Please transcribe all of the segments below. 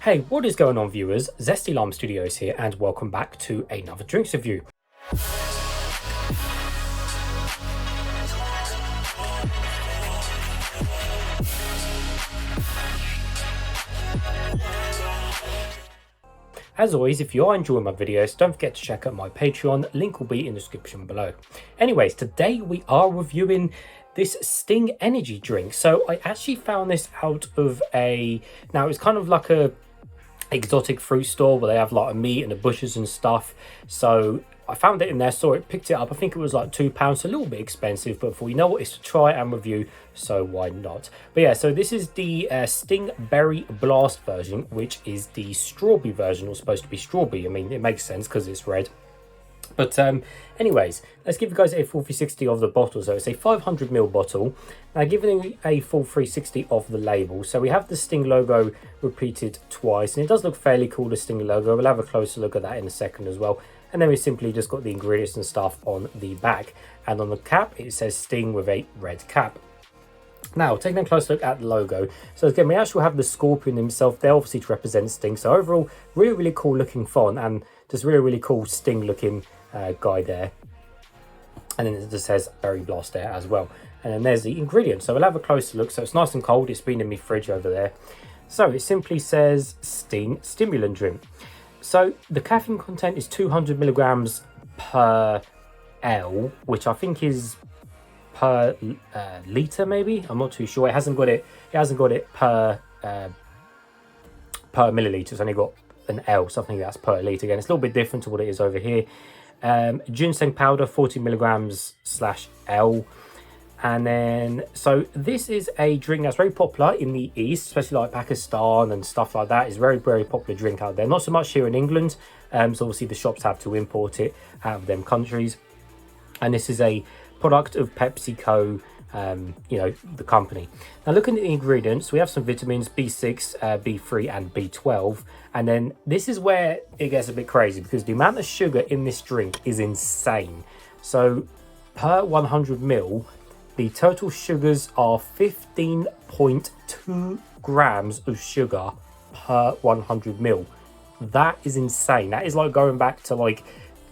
Hey, what is going on, viewers? Zesty Lime Studios here, and welcome back to another drinks review. As always, if you are enjoying my videos, don't forget to check out my Patreon, link will be in the description below. Anyways, today we are reviewing this Sting energy drink. So I actually found this out of now it's kind of like a exotic fruit store where they have like a meat and the bushes and stuff. So I found it in there, saw it, picked it up. I think it was like £2, a little bit expensive, but for you know what, it's to try and review, so why not? But yeah, so this is the Sting Berry Blast version, which is the strawberry version, or supposed to be strawberry. I mean, it makes sense because it's red. But anyways, let's give you guys a full 360 of the bottle. So it's a 500ml bottle. Now giving a full 360 of the label. So we have the Sting logo repeated twice, and it does look fairly cool, the Sting logo. We'll have a closer look at that in a second as well. And then we simply just got the ingredients and stuff on the back. And on the cap, it says Sting with a red cap. Now, taking a close look at the logo. So again, we actually have the scorpion himself there, obviously to represent Sting. So overall, really cool looking font, and just really cool Sting looking guy there. And then it just says Berry Blast there as well. And then there's the ingredients. So we'll have a closer look. So it's nice and cold. It's been in my fridge over there. So it simply says Sting Stimulant Drink. So the caffeine content is 200 milligrams per L, which I think is per liter, maybe. I'm not too sure. It hasn't got it per milliliter. It's only got an L, so I think that's per liter. Again, it's a little bit different to what it is over here. Ginseng powder, 40 milligrams / L. And then, so this is a drink that's very popular in the East, especially like Pakistan and stuff like that. It's a very popular drink out there. Not so much here in England. So obviously the shops have to import it out of them countries. And this is a product of PepsiCo, you know, the company. Now looking at the ingredients, we have some vitamins, B6, B3 and B12. And then this is where it gets a bit crazy, because the amount of sugar in this drink is insane. So per 100 ml, the total sugars are 15.2 grams of sugar per 100 ml. That is insane. That is like going back to like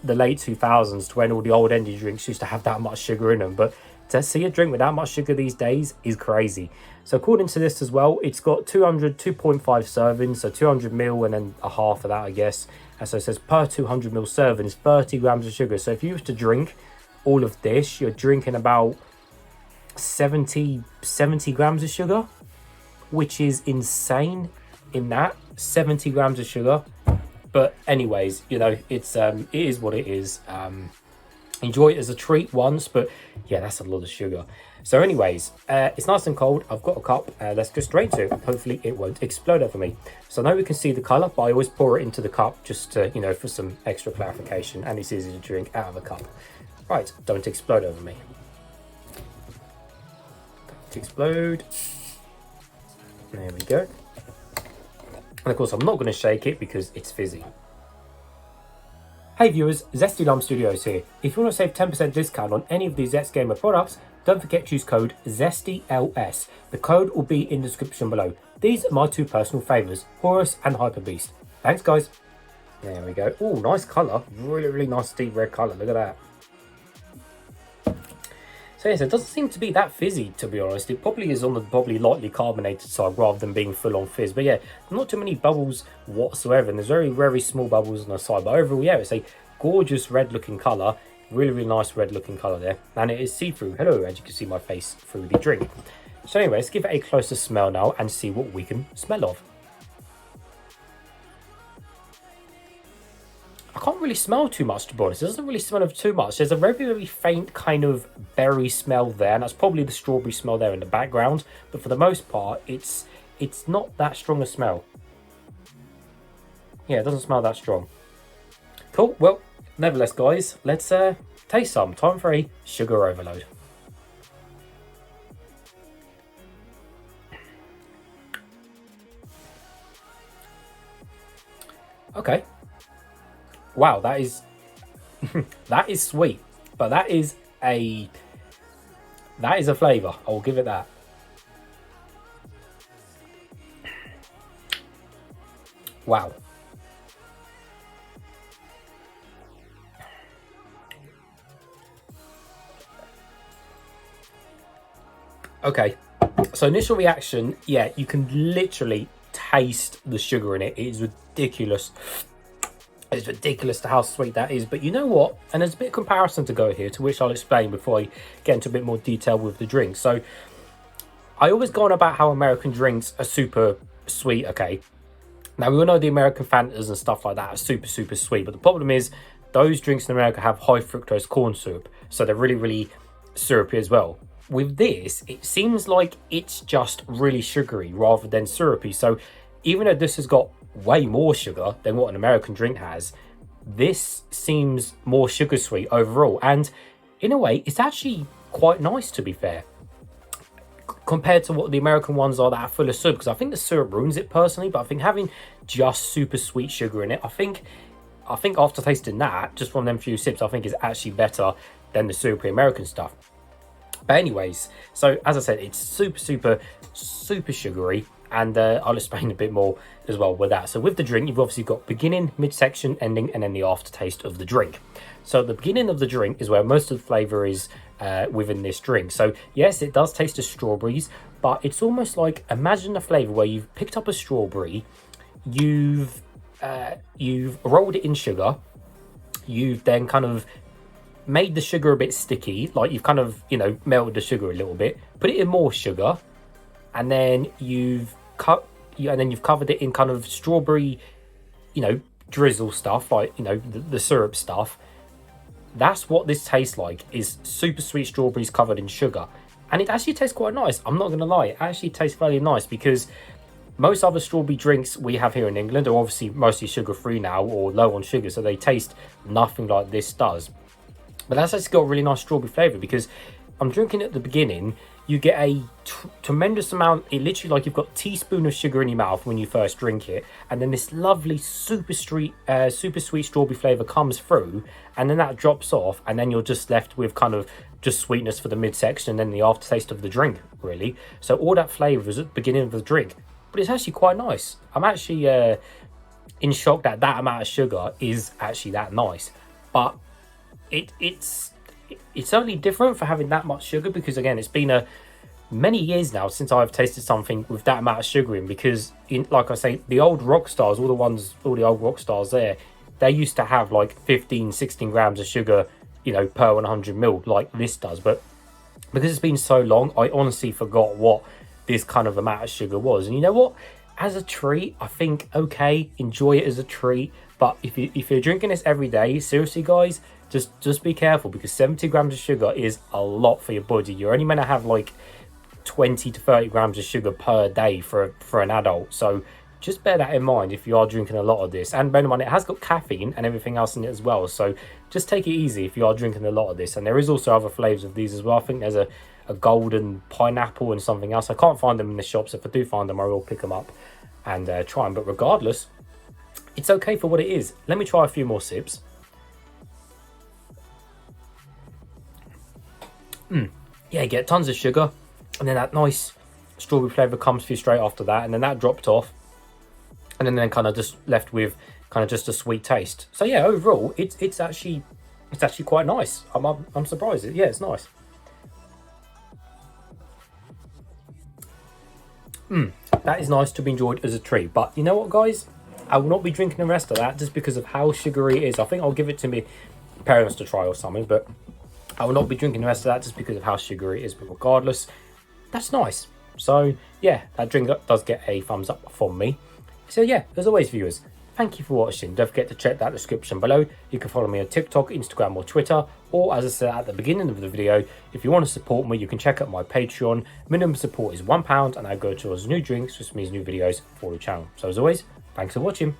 the late 2000s, to when all the old energy drinks used to have that much sugar in them. But to see a drink with that much sugar these days is crazy. So according to this as well, it's got 2.5 servings, so 200 ml and then a half of that, I guess. And so it says per 200 ml servings, 30 grams of sugar. So if you used to drink all of this, you're drinking about 70 grams of sugar, which is insane in that 70 grams of sugar. But anyways, you know, it is what it is. Enjoy it as a treat once, but yeah, that's a lot of sugar. So anyways, it's nice and cold. I've got a cup. Let's go straight to it. Hopefully it won't explode over me. So now we can see the color, but I always pour it into the cup just to, you know, for some extra clarification, and it's easy to drink out of a cup. Right, don't explode over me. Don't explode. There we go. And of course, I'm not going to shake it because it's fizzy. Hey viewers, Zesty Lime Studios here. If you want to save 10% discount on any of these Zest Gamer products, don't forget to use code ZESTYLS. The code will be in the description below. These are my two personal favourites, Horus and Hyper Beast. Thanks guys. There we go. Oh, nice colour. Really nice deep red colour. Look at that. So yes, it doesn't seem to be that fizzy, to be honest. It probably is on the lightly carbonated side rather than being full on fizz. But yeah, not too many bubbles whatsoever, and there's very small bubbles on the side. But overall, yeah, it's a gorgeous red looking colour. Really nice red looking colour there. And it is see-through. Hello, as you can see my face through the drink. So anyway, let's give it a closer smell now and see what we can smell of. I can't really smell too much, to be honest. It doesn't really smell of too much. There's a very faint kind of berry smell there, and that's probably the strawberry smell there in the background. But for the most part, it's not that strong a smell. Yeah, it doesn't smell that strong. Cool. Well, nevertheless, guys, let's taste some. Time for a sugar overload. Okay. Wow, that is that is sweet, but that is a flavour. I'll give it that. Wow. Okay, so initial reaction, yeah, you can literally taste the sugar in it. It is ridiculous. It's ridiculous to how sweet that is. But you know what? And there's a bit of comparison to go here, to which I'll explain before I get into a bit more detail with the drink. So I always go on about how American drinks are super sweet, okay? Now, we all know the American Fantas and stuff like that are super, super sweet. But the problem is those drinks in America have high fructose corn syrup. So they're really, really syrupy as well. With this, it seems like it's just really sugary rather than syrupy. So even though this has got way more sugar than what an American drink has, this seems more sugar sweet overall. And in a way, it's actually quite nice, to be fair, compared to what the American ones are that are full of syrup. Because I think the syrup ruins it personally, but I think having just super sweet sugar in it, I think after tasting that, just from them few sips, I think is actually better than the syrupy American stuff. But anyways, so as I said, it's super, super, super sugary, and I'll explain a bit more as well with that. So with the drink, you've obviously got beginning, midsection, ending, and then the aftertaste of the drink. So the beginning of the drink is where most of the flavour is within this drink. So yes, it does taste of strawberries, but it's almost like, imagine a flavour where you've picked up a strawberry, you've rolled it in sugar, you've then kind of made the sugar a bit sticky, like you've kind of, you know, melted the sugar a little bit, put it in more sugar, and then you've covered it in kind of strawberry, you know, drizzle stuff, like, you know, the syrup stuff. That's what this tastes like, is super sweet strawberries covered in sugar. And it actually tastes quite nice. I'm not gonna lie, it actually tastes fairly nice, because most other strawberry drinks we have here in England are obviously mostly sugar-free now, or low on sugar, so they taste nothing like this does. But that's actually got a really nice strawberry flavour, because I'm drinking at the beginning, you get a tremendous amount, it literally, like, you've got a teaspoon of sugar in your mouth when you first drink it, and then this lovely super sweet strawberry flavour comes through, and then that drops off, and then you're just left with kind of just sweetness for the midsection, and then the aftertaste of the drink, really. So all that flavour is at the beginning of the drink, but it's actually quite nice. I'm actually in shock that that amount of sugar is actually that nice. But it's only different for having that much sugar, because again, it's been many years now since I've tasted something with that amount of sugar in, because like I say, the old rock stars, all the old rock stars there, they used to have like 15-16 grams of sugar, you know, per 100 ml, like this does. But because it's been so long, I honestly forgot what this kind of amount of sugar was. And you know what, as a treat, I think, okay, enjoy it as a treat. But if you're drinking this every day, seriously guys, just be careful, because 70 grams of sugar is a lot for your body. You're only meant to have like 20 to 30 grams of sugar per day for an adult. So just bear that in mind if you are drinking a lot of this. And bear in mind, it has got caffeine and everything else in it as well. So just take it easy if you are drinking a lot of this. And there is also other flavours of these as well. I think there's a golden pineapple and something else. I can't find them in the shops. If I do find them, I will pick them up and try them. But regardless, it's okay for what it is. Let me try a few more sips. Yeah, you get tons of sugar, and then that nice strawberry flavour comes through straight after that, and then that dropped off, and then kind of just left with kind of just a sweet taste. So yeah, overall, it's actually quite nice. I'm surprised. Yeah, it's nice. That is nice to be enjoyed as a treat. But you know what, guys? I will not be drinking the rest of that just because of how sugary it is. I think I'll give it to my parents to try or something, but I will not be drinking the rest of that just because of how sugary it is. But regardless, that's nice. So yeah, that drink does get a thumbs up from me. So yeah, as always, viewers, thank you for watching. Don't forget to check that description below. You can follow me on TikTok, Instagram, or Twitter. Or as I said at the beginning of the video, if you want to support me, you can check out my Patreon. Minimum support is £1, and I go towards new drinks, which means new videos for the channel. So as always, thanks for watching.